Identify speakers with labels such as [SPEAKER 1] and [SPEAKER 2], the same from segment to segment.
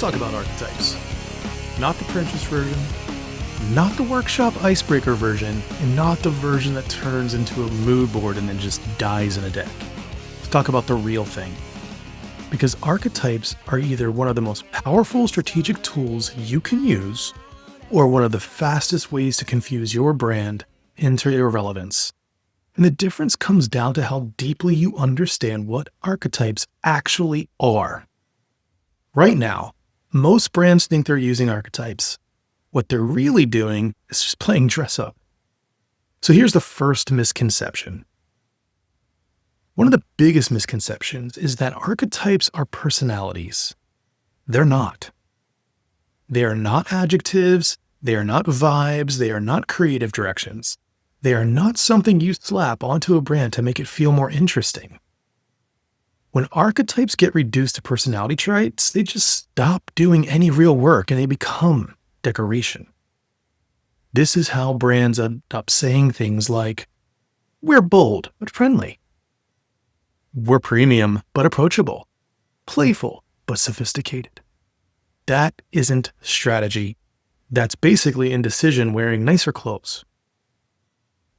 [SPEAKER 1] Let's talk about archetypes. Not the Trenches version, not the workshop icebreaker version, and not the version that turns into a mood board and then just dies in a deck. Let's talk about the real thing. Because archetypes are either one of the most powerful strategic tools you can use, or one of the fastest ways to confuse your brand into irrelevance. And the difference comes down to how deeply you understand what archetypes actually are. Right now, most brands think they're using archetypes. What they're really doing is just playing dress up. So here's the first misconception. One of the biggest misconceptions is that archetypes are personalities. They're not. They are not adjectives. They are not vibes. They are not creative directions. They are not something you slap onto a brand to make it feel more interesting. When archetypes get reduced to personality traits, they just stop doing any real work and they become decoration. This is how brands end up saying things like, "We're bold but friendly. We're premium but approachable. Playful but sophisticated." That isn't strategy. That's basically indecision wearing nicer clothes.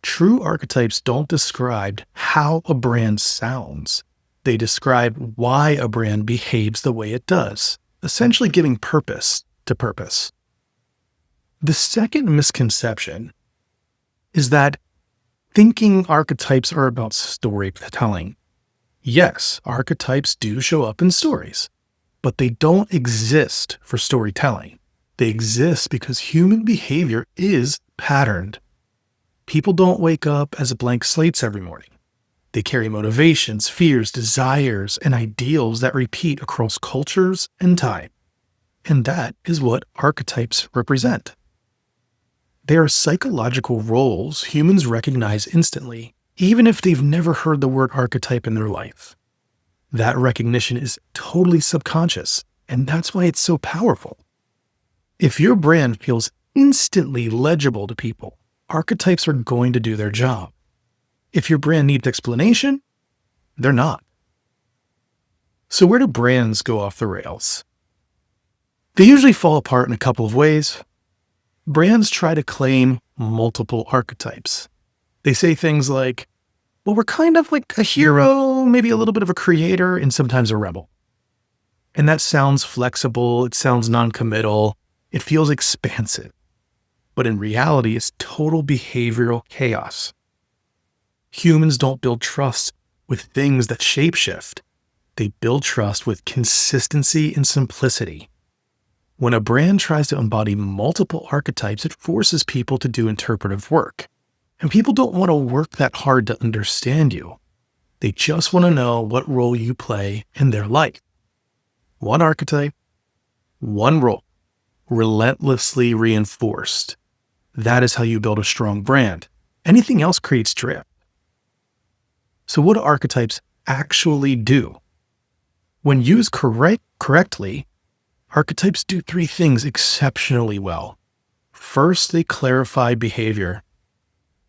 [SPEAKER 1] True archetypes don't describe how a brand sounds. They describe why a brand behaves the way it does, essentially giving purpose to purpose. The second misconception is that thinking archetypes are about storytelling. Yes, archetypes do show up in stories, but they don't exist for storytelling. They exist because human behavior is patterned. People don't wake up as blank slates every morning. They carry motivations, fears, desires, and ideals that repeat across cultures and time. And that is what archetypes represent. They are psychological roles humans recognize instantly, even if they've never heard the word archetype in their life. That recognition is totally subconscious, and that's why it's so powerful. If your brand feels instantly legible to people, archetypes are going to do their job. If your brand needs explanation, they're not. So where do brands go off the rails? They usually fall apart in a couple of ways. Brands try to claim multiple archetypes. They say things like, well, we're kind of like a hero, maybe a little bit of a creator, and sometimes a rebel. And that sounds flexible, it sounds non-committal, it feels expansive. But in reality, it's total behavioral chaos. Humans don't build trust with things that shapeshift. They build trust with consistency and simplicity. When a brand tries to embody multiple archetypes, it forces people to do interpretive work. And people don't want to work that hard to understand you. They just want to know what role you play in their life. One archetype, one role, relentlessly reinforced. That is how you build a strong brand. Anything else creates drift. So what do archetypes actually do? When used correctly, archetypes do three things exceptionally well. First, they clarify behavior.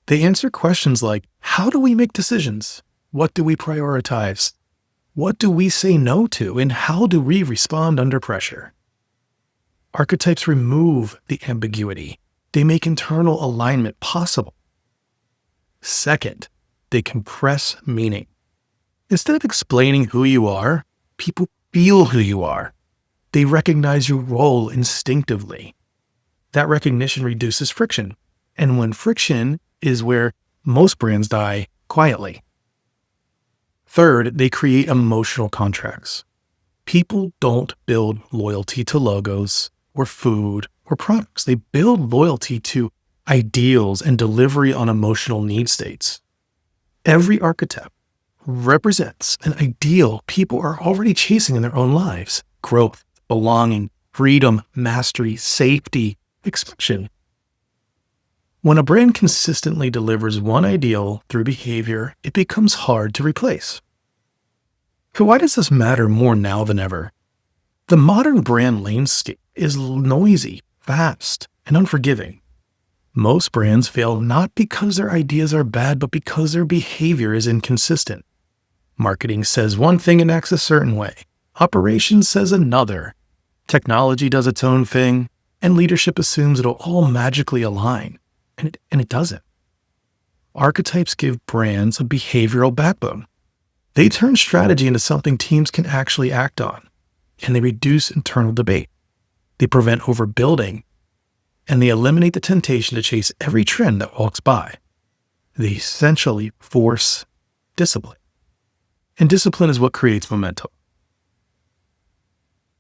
[SPEAKER 1] They answer questions like, how do we make decisions? What do we prioritize? What do we say no to? And how do we respond under pressure? Archetypes remove the ambiguity. They make internal alignment possible. Second, they compress meaning. Instead of explaining who you are, people feel who you are. They recognize your role instinctively. That recognition reduces friction. And when friction is where most brands die quietly. Third, they create emotional contracts. People don't build loyalty to logos or food or products. They build loyalty to ideals and delivery on emotional need states. Every archetype represents an ideal people are already chasing in their own lives: growth, belonging, freedom, mastery, safety, expression. When a brand consistently delivers one ideal through behavior, it becomes hard to replace. So why does this matter more now than ever? The modern brand landscape is noisy, fast, and unforgiving. Most brands fail not because their ideas are bad, but because their behavior is inconsistent. Marketing says one thing and acts a certain way. Operations says another. Technology does its own thing, and leadership assumes it'll all magically align, and it doesn't. Archetypes give brands a behavioral backbone. They turn strategy into something teams can actually act on, and they reduce internal debate. They prevent overbuilding, and they eliminate the temptation to chase every trend that walks by. They essentially force discipline. And discipline is what creates momentum.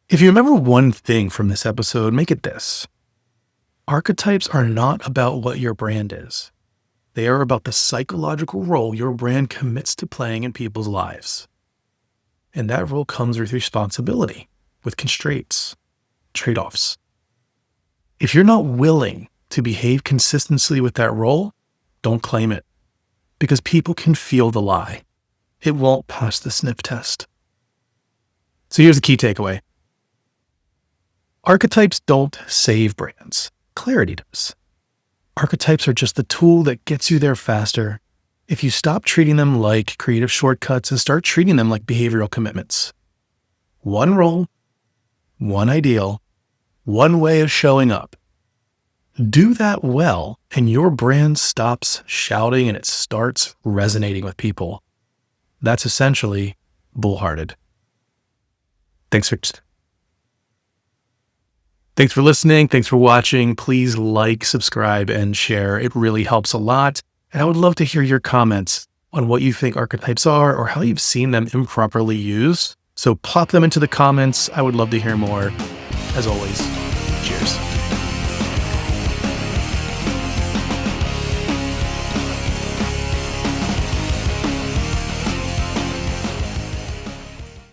[SPEAKER 1] If you remember one thing from this episode, make it this. Archetypes are not about what your brand is. They are about the psychological role your brand commits to playing in people's lives. And that role comes with responsibility, with constraints, trade-offs. If you're not willing to behave consistently with that role, don't claim it, because people can feel the lie. It won't pass the sniff test. So here's the key takeaway. Archetypes don't save brands. Clarity does. Archetypes are just the tool that gets you there faster if you stop treating them like creative shortcuts and start treating them like behavioral commitments. One role, one ideal, one way of showing up. Do that well, and your brand stops shouting and it starts resonating with people. That's essentially bullhearted. Thanks for listening. Thanks for watching. Please like, subscribe, and share. It really helps a lot. And I would love to hear your comments on what you think archetypes are or how you've seen them improperly used. So pop them into the comments. I would love to hear more. As always, cheers.